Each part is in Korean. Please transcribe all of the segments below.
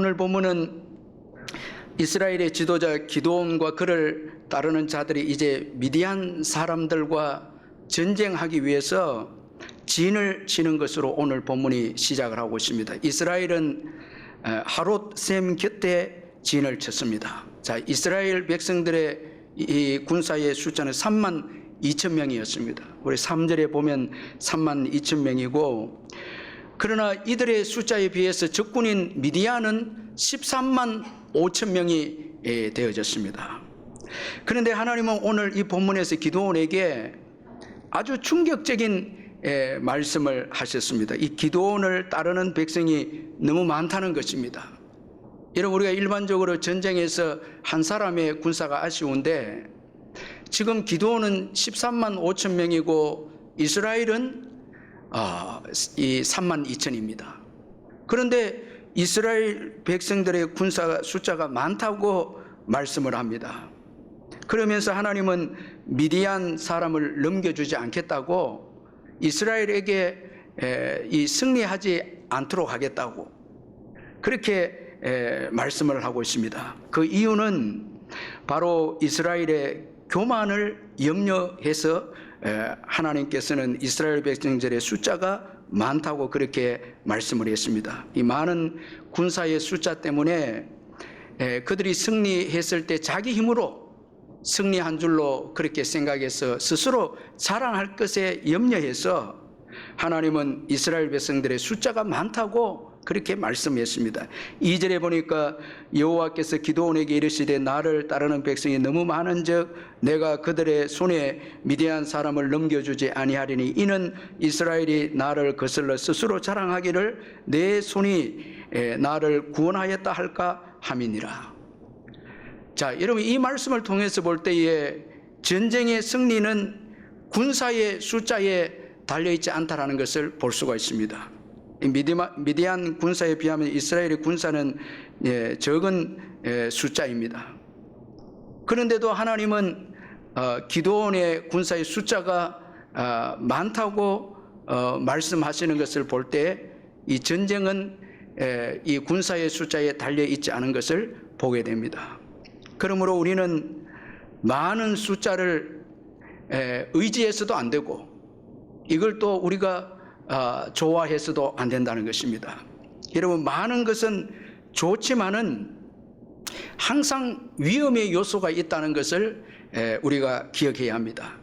오늘 본문은 이스라엘의 지도자 기드온과 그를 따르는 자들이 이제 미디안 사람들과 전쟁하기 위해서 진을 치는 것으로 오늘 본문이 시작을 하고 있습니다. 이스라엘은 하롯셈 곁에 진을 쳤습니다. 자, 이스라엘 백성들의 이 군사의 숫자는 3만 2천 명이었습니다. 우리 3절에 보면 3만 2천 명이고, 그러나 이들의 숫자에 비해서 적군인 미디안은 13만 5천 명이 되어졌습니다. 그런데 하나님은 오늘 이 본문에서 기드온에게 아주 충격적인 말씀을 하셨습니다. 이 기드온을 따르는 백성이 너무 많다는 것입니다. 여러분, 우리가 일반적으로 전쟁에서 한 사람의 군사가 아쉬운데 지금 기드온은 13만 5천 명이고 이스라엘은 이 3만 2천입니다. 그런데 이스라엘 백성들의 군사 숫자가 많다고 말씀을 합니다. 그러면서 하나님은 미디안 사람을 넘겨주지 않겠다고 이스라엘에게 이 승리하지 않도록 하겠다고 그렇게 말씀을 하고 있습니다. 그 이유는 바로 이스라엘의 교만을 염려해서 하나님께서는 이스라엘 백성들의 숫자가 많다고 그렇게 말씀을 했습니다. 이 많은 군사의 숫자 때문에 그들이 승리했을 때 자기 힘으로 승리한 줄로 그렇게 생각해서 스스로 자랑할 것에 염려해서 하나님은 이스라엘 백성들의 숫자가 많다고 그렇게 말씀했습니다. 2절에 보니까 여호와께서 기드온에게 이르시되 나를 따르는 백성이 너무 많은즉 내가 그들의 손에 미디안 사람을 넘겨주지 아니하리니 이는 이스라엘이 나를 거슬러 스스로 자랑하기를 내 손이 나를 구원하였다 할까 함이니라. 자, 여러분, 이 말씀을 통해서 볼 때에 전쟁의 승리는 군사의 숫자에 달려있지 않다라는 것을 볼 수가 있습니다. 미디안 군사에 비하면 이스라엘의 군사는 적은 숫자입니다. 그런데도 하나님은 기드온의 군사의 숫자가 많다고 말씀하시는 것을 볼 때 이 전쟁은 이 군사의 숫자에 달려있지 않은 것을 보게 됩니다. 그러므로 우리는 많은 숫자를 의지해서도 안 되고 이걸 또 우리가 좋아해서도 안 된다는 것입니다. 여러분, 많은 것은 좋지만은 항상 위험의 요소가 있다는 것을 우리가 기억해야 합니다.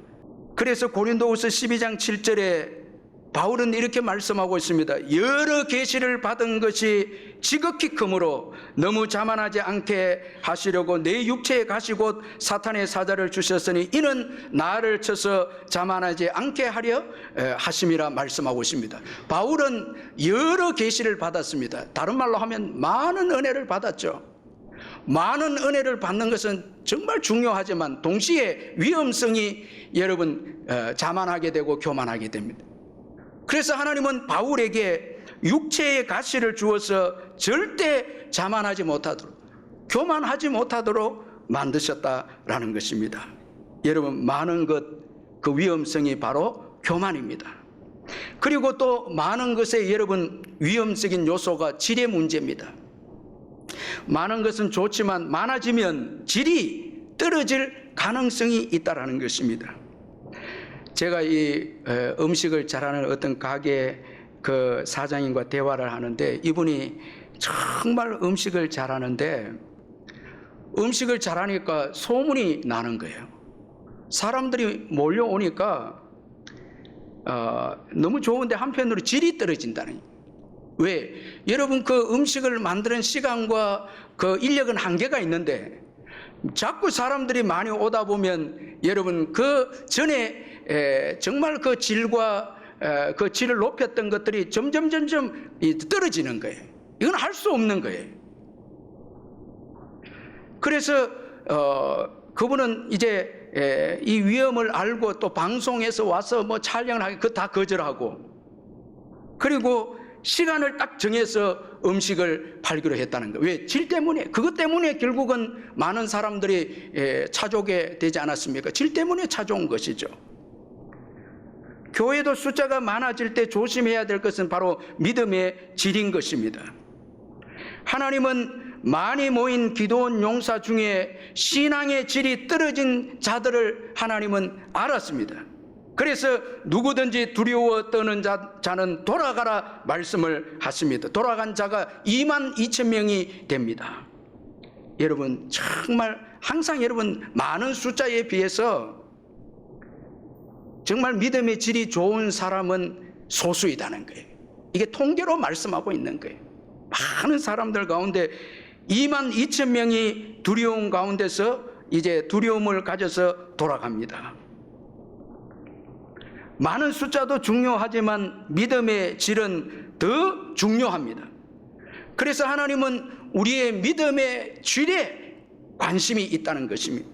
그래서 고린도후서 12장 7절에 바울은 이렇게 말씀하고 있습니다. 여러 계시를 받은 것이 지극히 크므로 너무 자만하지 않게 하시려고 내 육체에 가시 곧 사탄의 사자를 주셨으니 이는 나를 쳐서 자만하지 않게 하려 하심이라 말씀하고 있습니다. 바울은 여러 계시를 받았습니다. 다른 말로 하면 많은 은혜를 받았죠. 많은 은혜를 받는 것은 정말 중요하지만 동시에 위험성이 여러분 자만하게 되고 교만하게 됩니다. 그래서 하나님은 바울에게 육체의 가시를 주어서 절대 자만하지 못하도록 교만하지 못하도록 만드셨다라는 것입니다. 여러분, 많은 그 위험성이 바로 교만입니다. 그리고 또 많은 것에 여러분 위험적인 요소가 질의 문제입니다. 많은 것은 좋지만 많아지면 질이 떨어질 가능성이 있다라는 것입니다. 제가 이 음식을 잘하는 어떤 가게 그 사장님과 대화를 하는데 이분이 정말 음식을 잘하는데 음식을 잘하니까 소문이 나는 거예요. 사람들이 몰려오니까 너무 좋은데 한편으로 질이 떨어진다는. 왜? 여러분, 그 음식을 만드는 시간과 그 인력은 한계가 있는데 자꾸 사람들이 많이 오다 보면 여러분 그 전에 정말 그 질과 그 질을 높였던 것들이 점점 떨어지는 거예요. 이건 할 수 없는 거예요. 그래서 그분은 이제 이 위험을 알고 또 방송에서 와서 뭐 촬영을 하기 그거 다 거절하고 그리고 시간을 딱 정해서 음식을 팔기로 했다는 거예요. 왜? 질 때문에. 그것 때문에 결국은 많은 사람들이 찾아오게 되지 않았습니까? 질 때문에 찾아온 것이죠. 교회도 숫자가 많아질 때 조심해야 될 것은 바로 믿음의 질인 것입니다. 하나님은 많이 모인 기도원 용사 중에 신앙의 질이 떨어진 자들을 하나님은 알았습니다. 그래서 누구든지 두려워 떠는 자는 돌아가라 말씀을 하십니다. 돌아간 자가 22,000명이 됩니다. 여러분, 정말 항상 여러분 많은 숫자에 비해서 정말 믿음의 질이 좋은 사람은 소수이다는 거예요. 이게 통계로 말씀하고 있는 거예요. 많은 사람들 가운데 22,000명이 두려움 가운데서 이제 두려움을 가져서 돌아갑니다. 많은 숫자도 중요하지만 믿음의 질은 더 중요합니다. 그래서 하나님은 우리의 믿음의 질에 관심이 있다는 것입니다.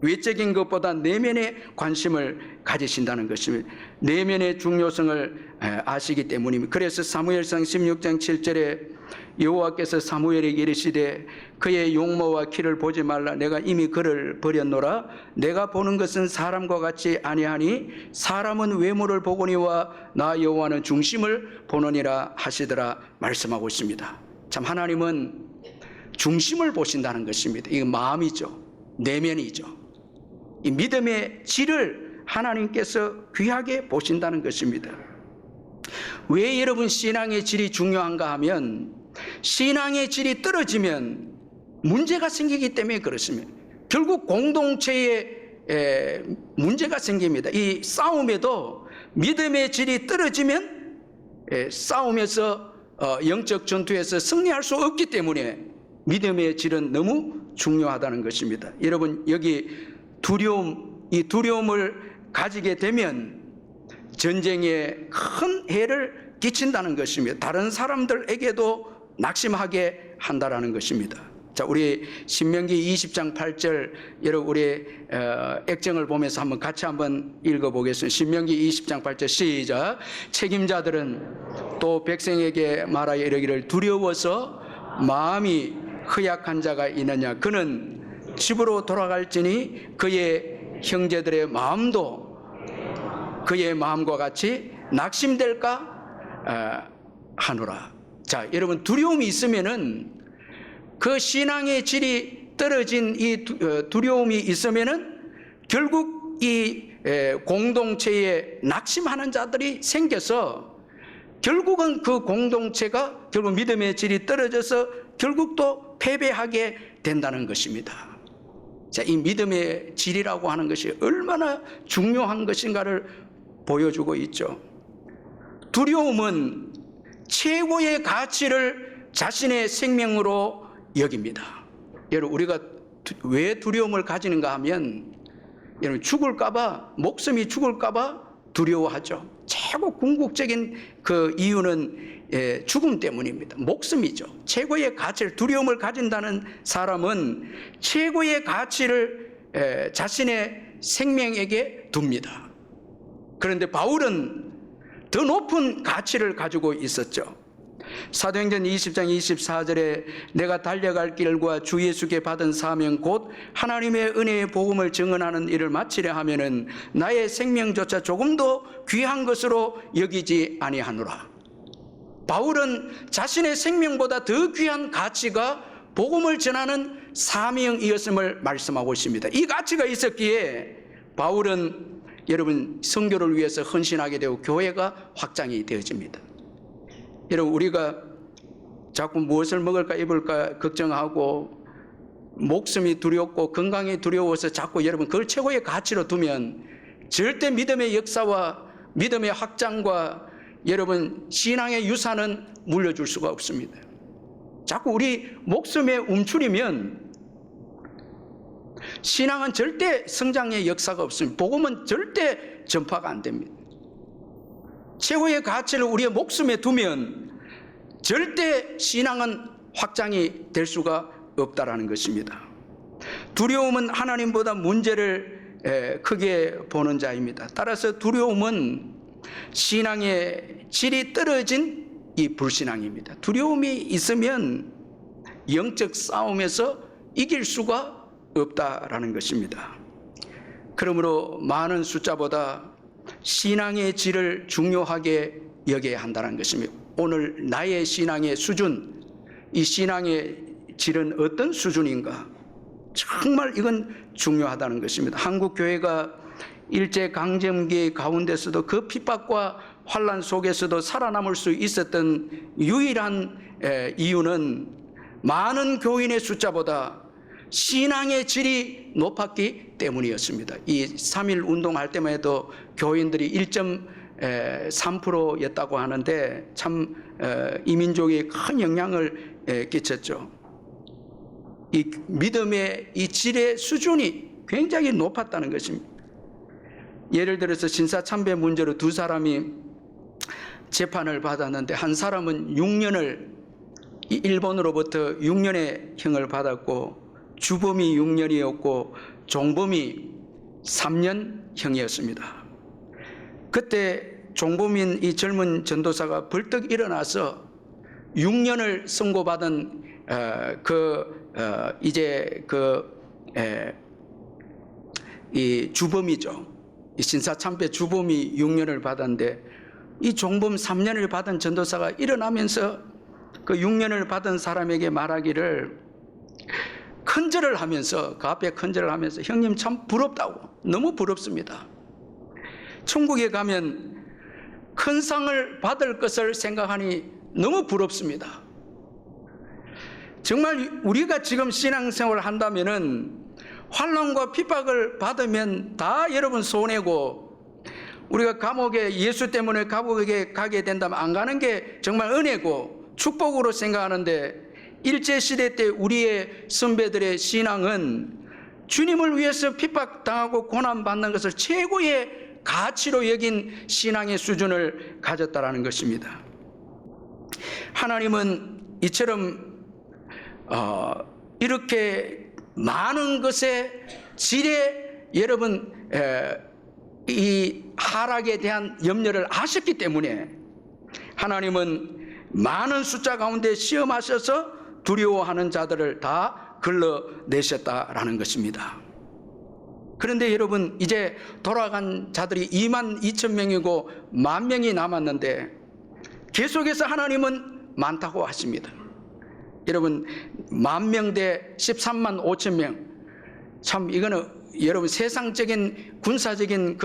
외적인 것보다 내면에 관심을 가지신다는 것입니다. 내면의 중요성을 아시기 때문입니다. 그래서 사무엘상 16장 7절에 여호와께서 사무엘에게 이르시되 그의 용모와 키를 보지 말라. 내가 이미 그를 버렸노라. 내가 보는 것은 사람과 같이 아니하니 사람은 외모를 보거니와 나 여호와는 중심을 보느니라 하시더라 말씀하고 있습니다. 참 하나님은 중심을 보신다는 것입니다. 이거 마음이죠. 내면이죠. 이 믿음의 질을 하나님께서 귀하게 보신다는 것입니다. 왜 여러분 신앙의 질이 중요한가 하면 신앙의 질이 떨어지면 문제가 생기기 때문에 그렇습니다. 결국 공동체에 문제가 생깁니다. 이 싸움에도 믿음의 질이 떨어지면 싸움에서 영적 전투에서 승리할 수 없기 때문에 믿음의 질은 너무 중요하다는 것입니다. 여러분, 여기 이 두려움을 가지게 되면 전쟁에 큰 해를 끼친다는 것입니다. 다른 사람들에게도 낙심하게 한다라는 것입니다. 자, 우리 신명기 20장 8절 여러분 우리 액정을 보면서 같이 한번 읽어보겠습니다. 신명기 20장 8절 시작. 책임자들은 또 백성에게 말하여 이르기를 두려워서 마음이 허약한 자가 있느냐. 그는 집으로 돌아갈지니 그의 형제들의 마음도 그의 마음과 같이 낙심될까 하노라. 자, 여러분 두려움이 있으면은 그 신앙의 질이 떨어진 이 두려움이 있으면은 결국 이 공동체에 낙심하는 자들이 생겨서 결국은 그 공동체가 결국 믿음의 질이 떨어져서 결국 또 패배하게 된다는 것입니다. 자, 이 믿음의 질이라고 하는 것이 얼마나 중요한 것인가를 보여주고 있죠. 두려움은 최고의 가치를 자신의 생명으로 여깁니다. 여러분, 우리가 왜 두려움을 가지는가 하면 여러분 죽을까봐, 목숨이 죽을까봐 두려워하죠. 최고 궁극적인 그 이유는 죽음 때문입니다. 목숨이죠. 최고의 가치를, 두려움을 가진다는 사람은 최고의 가치를 자신의 생명에게 둡니다. 그런데 바울은 더 높은 가치를 가지고 있었죠. 사도행전 20장 24절에 내가 달려갈 길과 주 예수께 받은 사명 곧 하나님의 은혜의 복음을 증언하는 일을 마치려 하면은 나의 생명조차 조금도 귀한 것으로 여기지 아니하노라. 바울은 자신의 생명보다 더 귀한 가치가 복음을 전하는 사명이었음을 말씀하고 있습니다. 이 가치가 있었기에 바울은 여러분 선교를 위해서 헌신하게 되고 교회가 확장이 되어집니다. 여러분, 우리가 자꾸 무엇을 먹을까 입을까 걱정하고 목숨이 두렵고 건강이 두려워서 자꾸 여러분 그걸 최고의 가치로 두면 절대 믿음의 역사와 믿음의 확장과 여러분 신앙의 유산은 물려줄 수가 없습니다. 자꾸 우리 목숨에 움츠리면 신앙은 절대 성장의 역사가 없습니다. 복음은 절대 전파가 안 됩니다. 최고의 가치를 우리의 목숨에 두면 절대 신앙은 확장이 될 수가 없다라는 것입니다. 두려움은 하나님보다 문제를 크게 보는 자입니다. 따라서 두려움은 신앙의 질이 떨어진 이 불신앙입니다. 두려움이 있으면 영적 싸움에서 이길 수가 없다라는 것입니다. 그러므로 많은 숫자보다 신앙의 질을 중요하게 여겨야 한다는 것입니다. 오늘 나의 신앙의 수준, 이 신앙의 질은 어떤 수준인가? 정말 이건 중요하다는 것입니다. 한국 교회가 일제 강점기 가운데서도 그 핍박과 환란 속에서도 살아남을 수 있었던 유일한 이유는 많은 교인의 숫자보다 신앙의 질이 높았기 때문이었습니다. 이 3.1 운동할 때만 해도 교인들이 1.3%였다고 하는데 참 이 민족에 큰 영향을 끼쳤죠. 이 믿음의 이 질의 수준이 굉장히 높았다는 것입니다. 예를 들어서 신사참배 문제로 두 사람이 재판을 받았는데 한 사람은 6년을 일본으로부터 6년의 형을 받았고 주범이 6년이었고 종범이 3년형이었습니다. 그때 종범인 이 젊은 전도사가 벌떡 일어나서 6년을 선고받은 이 주범이죠. 이 신사참배 주범이 6년을 받았는데 이 종범 3년을 받은 전도사가 일어나면서 그 6년을 받은 사람에게 말하기를 큰절을 하면서 그 앞에 큰절을 하면서 형님 참 부럽다고, 너무 부럽습니다. 천국에 가면 큰 상을 받을 것을 생각하니 너무 부럽습니다. 정말 우리가 지금 신앙생활을 한다면은 환난과 핍박을 받으면 다 여러분 손해고, 우리가 감옥에 예수 때문에 감옥에 가게 된다면 안 가는 게 정말 은혜고 축복으로 생각하는데, 일제시대 때 우리의 선배들의 신앙은 주님을 위해서 핍박당하고 고난받는 것을 최고의 가치로 여긴 신앙의 수준을 가졌다라는 것입니다. 하나님은 이처럼 이렇게 많은 것의 질에 여러분 이 하락에 대한 염려를 아셨기 때문에 하나님은 많은 숫자 가운데 시험하셔서 두려워하는 자들을 다 걸러내셨다라는 것입니다. 그런데 여러분, 이제 돌아간 자들이 22,000명이고 10,000명이 남았는데 계속해서 하나님은 많다고 하십니다. 여러분, 10,000명 대 13만 5천 명, 참 이거는 여러분 세상적인 군사적인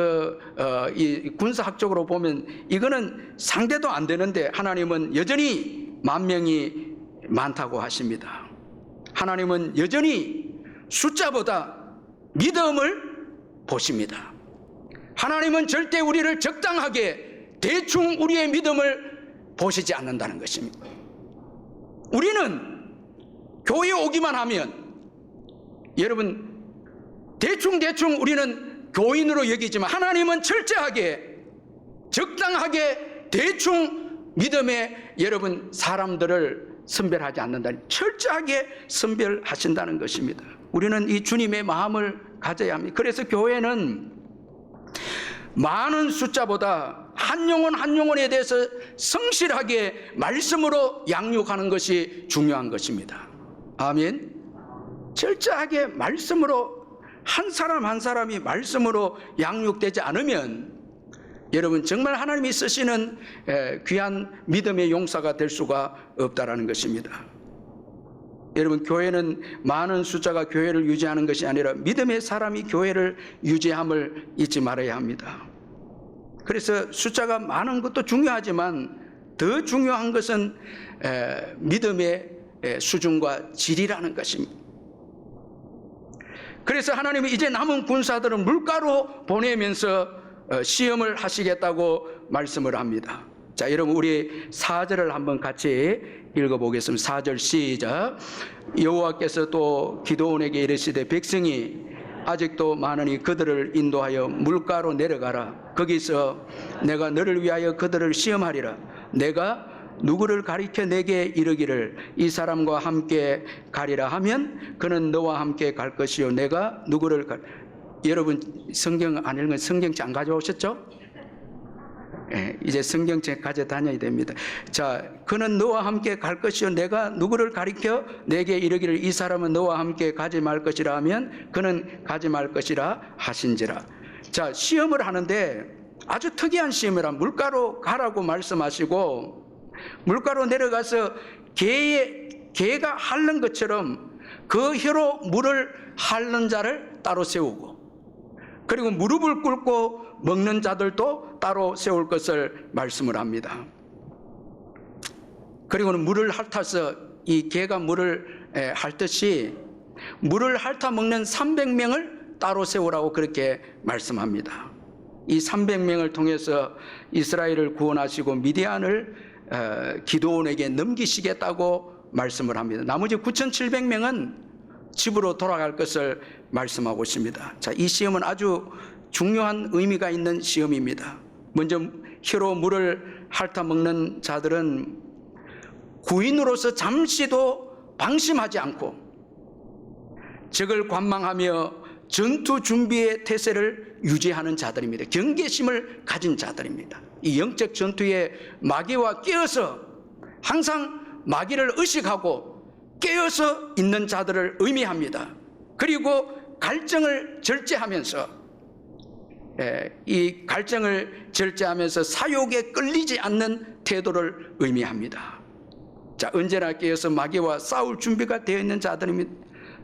이 군사학적으로 보면 이거는 상대도 안 되는데 하나님은 여전히 10,000명이 많다고 하십니다. 하나님은 여전히 숫자보다 믿음을 보십니다. 하나님은 절대 우리를 적당하게 대충 우리의 믿음을 보시지 않는다는 것입니다. 우리는 교회 오기만 하면 여러분 대충 우리는 교인으로 여기지만 하나님은 철저하게 적당하게 대충 믿음의 여러분 사람들을 선별하지 않는다. 철저하게 선별하신다는 것입니다. 우리는 이 주님의 마음을 가져야 합니다. 그래서 교회는 많은 숫자보다 한 영혼에 대해서 성실하게 말씀으로 양육하는 것이 중요한 것입니다. 아멘. 철저하게 말씀으로 한 사람 한 사람이 말씀으로 양육되지 않으면 여러분 정말 하나님이 쓰시는 귀한 믿음의 용사가 될 수가 없다라는 것입니다. 여러분, 교회는 많은 숫자가 교회를 유지하는 것이 아니라 믿음의 사람이 교회를 유지함을 잊지 말아야 합니다. 그래서 숫자가 많은 것도 중요하지만 더 중요한 것은 믿음의 수준과 질이라는 것입니다. 그래서 하나님이 이제 남은 군사들은 물가로 보내면서 시험을 하시겠다고 말씀을 합니다. 자, 여러분 우리 4절을 한번 같이 읽어보겠습니다. 4절 시작. 여호와께서 또 기드온에게 이르시되 백성이 아직도 많으니 그들을 인도하여 물가로 내려가라. 거기서 내가 너를 위하여 그들을 시험하리라. 내가 누구를 가리켜 내게 이르기를 이 사람과 함께 가리라 하면 그는 너와 함께 갈 것이요 내가 누구를 여러분 성경 안 읽은 성경책 안 가져오셨죠? 이제 성경책 가져다녀야 됩니다. 자, 그는 너와 함께 갈 것이요 내가 누구를 가리켜 내게 이르기를 이 사람은 너와 함께 가지 말 것이라 하면 그는 가지 말 것이라 하신지라. 자, 시험을 하는데 아주 특이한 시험이라 물가로 가라고 말씀하시고 물가로 내려가서 개의 개가 핥는 것처럼 그 혀로 물을 핥는 자를 따로 세우고, 그리고 무릎을 꿇고 먹는 자들도 따로 세울 것을 말씀을 합니다. 그리고는 물을 핥아서 이 개가 물을 핥듯이 물을 핥아 먹는 300명을 따로 세우라고 그렇게 말씀합니다. 이 300명을 통해서 이스라엘을 구원하시고 미디안을 기드온에게 넘기시겠다고 말씀을 합니다. 나머지 9,700명은 집으로 돌아갈 것을 말씀하고 있습니다. 자, 이 시험은 아주 중요한 의미가 있는 시험입니다. 먼저 혀로 물을 핥아 먹는 자들은 구인으로서 잠시도 방심하지 않고 적을 관망하며 전투 준비의 태세를 유지하는 자들입니다. 경계심을 가진 자들입니다. 이 영적 전투에 마귀와 깨어서 항상 마귀를 의식하고 깨어서 있는 자들을 의미합니다. 그리고 갈증을 절제하면서 이 갈증을 절제하면서 사욕에 끌리지 않는 태도를 의미합니다. 자, 언제나 깨어서 마귀와 싸울 준비가 되어 있는 자들입니다.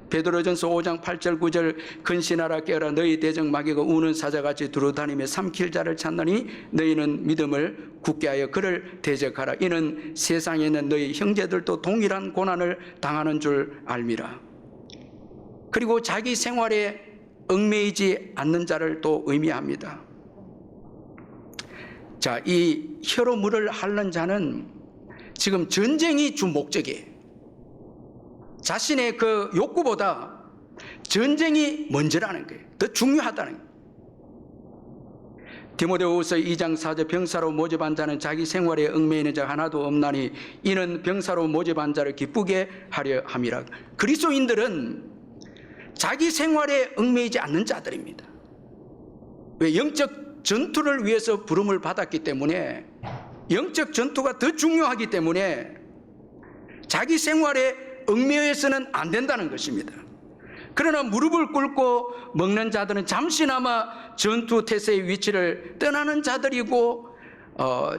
베드로전서 5장 8절 9절 근신하라 깨어라 너희 대적 마귀가 우는 사자같이 두루다니며 삼킬 자를 찾나니 너희는 믿음을 굳게 하여 그를 대적하라. 이는 세상에 있는 너희 형제들도 동일한 고난을 당하는 줄 알미라. 그리고 자기 생활에 얽매이지 않는 자를 또 의미합니다. 자, 이 혀로 물을 핥는 자는 지금 전쟁이 주 목적이에요. 자신의 그 욕구보다 전쟁이 먼저라는 거예요. 더 중요하다는 거예요. 디모데후서 2장 4절 병사로 모집한 자는 자기 생활에 얽매이는 자가 하나도 없나니 이는 병사로 모집한 자를 기쁘게 하려 함이라. 그리스도인들은 자기 생활에 얽매이지 않는 자들입니다. 왜? 영적 전투를 위해서 부름을 받았기 때문에, 영적 전투가 더 중요하기 때문에 자기 생활에 얽매여서는 안 된다는 것입니다. 그러나 무릎을 꿇고 먹는 자들은 잠시나마 전투 태세의 위치를 떠나는 자들이고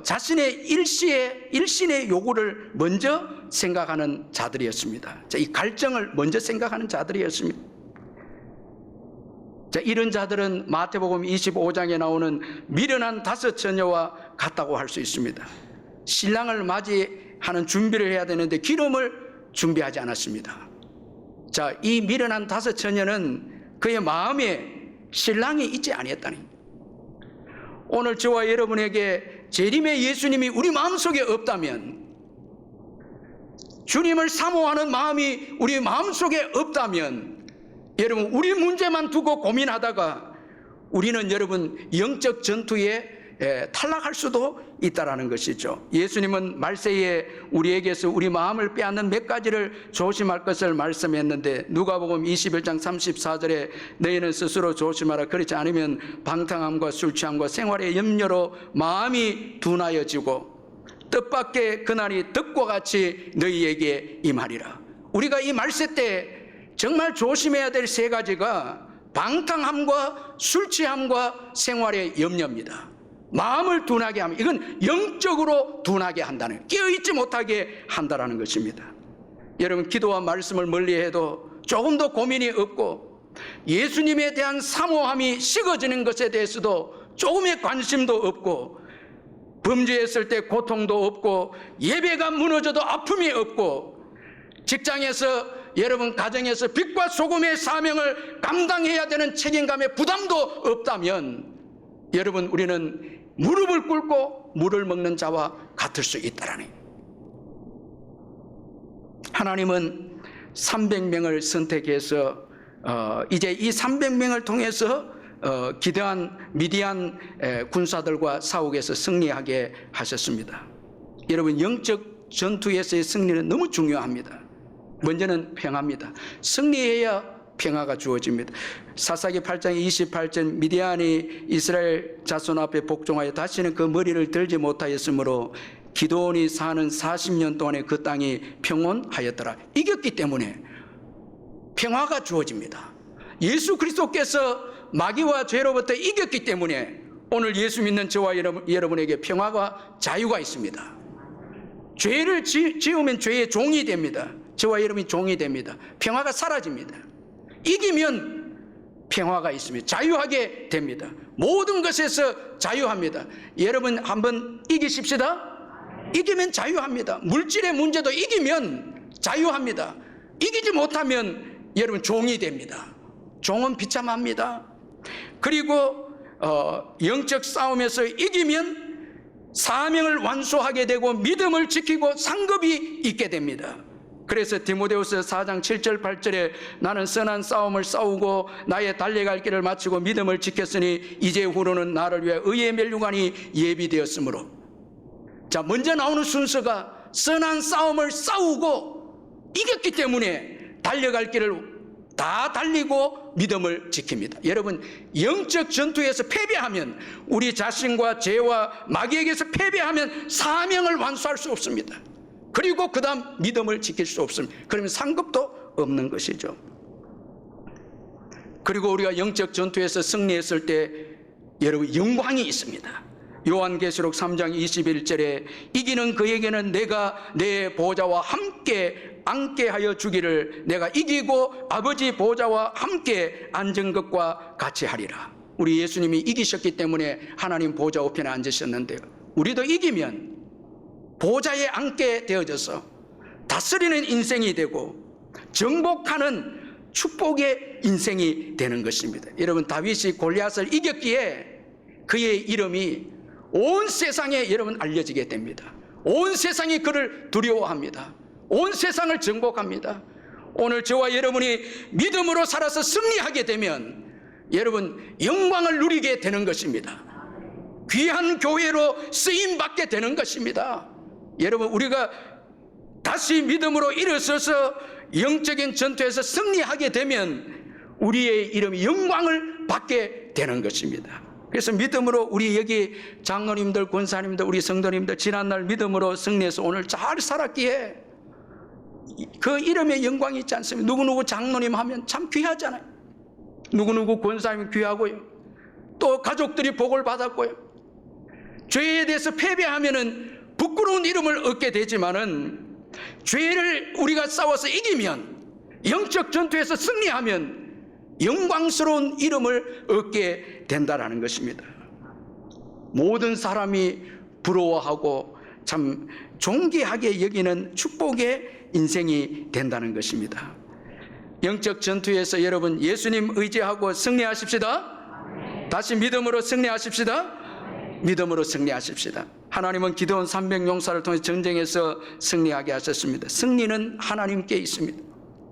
자신의 일신의 요구를 먼저 생각하는 자들이었습니다. 자, 이 갈증을 먼저 생각하는 자들이었습니다. 자, 이런 자들은 마태복음 25장에 나오는 미련한 5 처녀와 같다고 할 수 있습니다. 신랑을 맞이하는 준비를 해야 되는데 기름을 준비하지 않았습니다. 자, 이 미련한 5 처녀는 그의 마음에 신랑이 있지 아니했다니. 오늘 저와 여러분에게 재림의 예수님이 우리 마음속에 없다면, 주님을 사모하는 마음이 우리 마음속에 없다면, 여러분 우리 문제만 두고 고민하다가 우리는 여러분 영적 전투에 탈락할 수도 있다라는 것이죠. 예수님은 말세에 우리에게서 우리 마음을 빼앗는 몇 가지를 조심할 것을 말씀했는데, 누가복음 21장 34절에 너희는 스스로 조심하라. 그렇지 않으면 방탕함과 술 취함과 생활의 염려로 마음이 둔하여지고 뜻밖의 그날이 덕과 같이 너희에게 임하리라. 우리가 이 말세 때 정말 조심해야 될 3가지가 방탕함과 술 취함과 생활의 염려입니다. 마음을 둔하게 하면, 이건 영적으로 둔하게 한다는, 깨어있지 못하게 한다는 것입니다. 여러분, 기도와 말씀을 멀리해도 조금 더 고민이 없고 예수님에 대한 사모함이 식어지는 것에 대해서도 조금의 관심도 없고, 범죄했을 때 고통도 없고, 예배가 무너져도 아픔이 없고, 직장에서 여러분 가정에서 빛과 소금의 사명을 감당해야 되는 책임감의 부담도 없다면, 여러분 우리는 무릎을 꿇고 물을 먹는 자와 같을 수 있다라니. 하나님은 300명을 선택해서 이제 이 300명을 통해서 기대한 미디안 군사들과 싸우게해서 승리하게 하셨습니다. 여러분, 영적 전투에서의 승리는 너무 중요합니다. 먼저는 평화입니다. 승리해야 평화가 주어집니다. 사사기 8장 28절 미디안이 이스라엘 자손 앞에 복종하여 다시는 그 머리를 들지 못하였으므로 기드온이 사는 40년 동안에 그 땅이 평온하였더라. 이겼기 때문에 평화가 주어집니다. 예수 그리스도께서 마귀와 죄로부터 이겼기 때문에 오늘 예수 믿는 저와 여러분에게 평화와 자유가 있습니다. 죄를 지으면 죄의 종이 됩니다. 저와 여러분이 종이 됩니다. 평화가 사라집니다. 이기면 평화가 있습니다. 자유하게 됩니다. 모든 것에서 자유합니다. 여러분 한번 이기십시다. 이기면 자유합니다. 물질의 문제도 이기면 자유합니다. 이기지 못하면 여러분 종이 됩니다. 종은 비참합니다. 그리고 영적 싸움에서 이기면 사명을 완수하게 되고 믿음을 지키고 상급이 있게 됩니다. 그래서 디모데후서 4장 7절 8절에 나는 선한 싸움을 싸우고 나의 달려갈 길을 마치고 믿음을 지켰으니 이제 후로는 나를 위해 의의 멸류관이 예비되었으므로. 자, 먼저 나오는 순서가 선한 싸움을 싸우고 이겼기 때문에 달려갈 길을 다 달리고 믿음을 지킵니다. 여러분, 영적 전투에서 패배하면, 우리 자신과 죄와 마귀에게서 패배하면 사명을 완수할 수 없습니다. 그리고 그 다음 믿음을 지킬 수 없습니다. 그러면 상급도 없는 것이죠. 그리고 우리가 영적 전투에서 승리했을 때 여러분 영광이 있습니다. 요한계시록 3장 21절에 이기는 그에게는 내가 내 보좌와 함께 앉게 하여 주기를, 내가 이기고 아버지 보좌와 함께 앉은 것과 같이 하리라. 우리 예수님이 이기셨기 때문에 하나님 보좌 우편에 앉으셨는데요, 우리도 이기면 보좌에 앉게 되어져서 다스리는 인생이 되고 정복하는 축복의 인생이 되는 것입니다. 여러분, 다윗이 골리앗을 이겼기에 그의 이름이 온 세상에 여러분 알려지게 됩니다. 온 세상이 그를 두려워합니다. 온 세상을 정복합니다. 오늘 저와 여러분이 믿음으로 살아서 승리하게 되면 여러분 영광을 누리게 되는 것입니다. 귀한 교회로 쓰임받게 되는 것입니다. 여러분, 우리가 다시 믿음으로 일어서서 영적인 전투에서 승리하게 되면 우리의 이름이 영광을 받게 되는 것입니다. 그래서 믿음으로 우리 여기 장로님들, 권사님들, 우리 성도님들 지난날 믿음으로 승리해서 오늘 잘 살았기에 그 이름에 영광이 있지 않습니까? 누구누구 장로님 하면 참 귀하잖아요. 누구누구 권사님 귀하고요. 또 가족들이 복을 받았고요. 죄에 대해서 패배하면은 부끄러운 이름을 얻게 되지만은 죄를 우리가 싸워서 이기면, 영적 전투에서 승리하면 영광스러운 이름을 얻게 된다라는 것입니다. 모든 사람이 부러워하고 참 존귀하게 여기는 축복의 인생이 된다는 것입니다. 영적 전투에서 여러분 예수님 의지하고 승리하십시다. 다시 믿음으로 승리하십시다. 믿음으로 승리하십시다. 하나님은 기드온 300용사를 통해 전쟁에서 승리하게 하셨습니다. 승리는 하나님께 있습니다.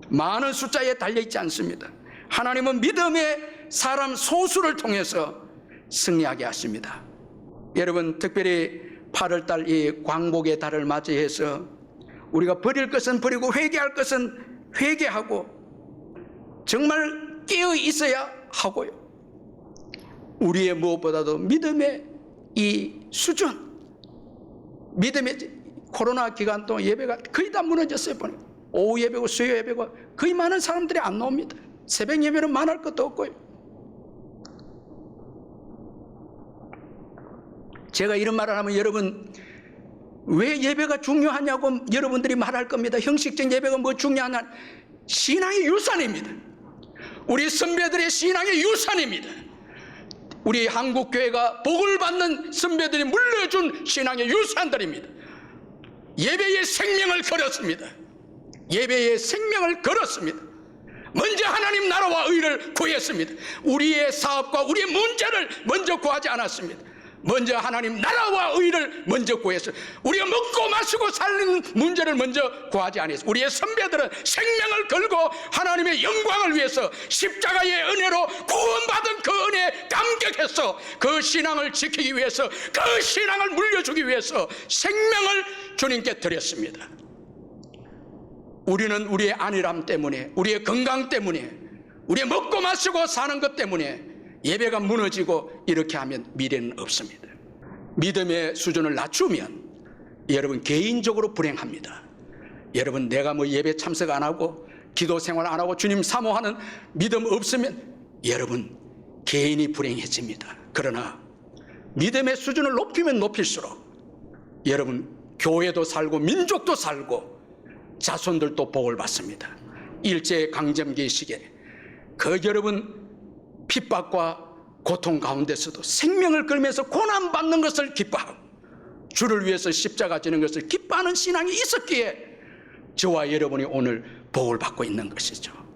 많은 숫자에 달려있지 않습니다. 하나님은 믿음의 사람 소수를 통해서 승리하게 하십니다. 여러분, 특별히 8월달 이 광복의 달을 맞이해서 우리가 버릴 것은 버리고 회개할 것은 회개하고 정말 깨어 있어야 하고요, 우리의 무엇보다도 믿음의 이 수준, 믿음의 코로나 기간 동안 예배가 거의 다 무너졌어요. 보니까 오후 예배고 수요 예배고 거의 많은 사람들이 안 나옵니다. 새벽 예배는 만할 것도 없고요. 제가 이런 말을 하면 여러분 왜 예배가 중요하냐고 여러분들이 말할 겁니다. 형식적 예배가 뭐 중요하냐? 신앙의 유산입니다. 우리 선배들의 신앙의 유산입니다. 우리 한국교회가 복을 받는 선배들이 물려준 신앙의 유산들입니다. 예배의 생명을 걸었습니다. 예배의 생명을 걸었습니다. 먼저 하나님 나라와 의를 구했습니다. 우리의 사업과 우리의 문제를 먼저 구하지 않았습니다. 먼저 하나님 나라와 의를 먼저 구했어요. 우리가 먹고 마시고 사는 문제를 먼저 구하지 않았어요. 우리의 선배들은 생명을 걸고 하나님의 영광을 위해서 십자가의 은혜로 구원받은 그 은혜에 감격해서 그 신앙을 지키기 위해서, 그 신앙을 물려주기 위해서 생명을 주님께 드렸습니다. 우리는 우리의 안일함 때문에, 우리의 건강 때문에, 우리의 먹고 마시고 사는 것 때문에 예배가 무너지고 이렇게 하면 미래는 없습니다. 믿음의 수준을 낮추면 여러분 개인적으로 불행합니다. 여러분 내가 뭐 예배 참석 안 하고 기도 생활 안 하고 주님 사모하는 믿음 없으면 여러분 개인이 불행해집니다. 그러나 믿음의 수준을 높이면 높일수록 여러분 교회도 살고 민족도 살고 자손들도 복을 받습니다. 일제 강점기 시기에 그 여러분 핍박과 고통 가운데서도 생명을 걸면서 고난받는 것을 기뻐하고 주를 위해서 십자가 지는 것을 기뻐하는 신앙이 있었기에 저와 여러분이 오늘 복을 받고 있는 것이죠.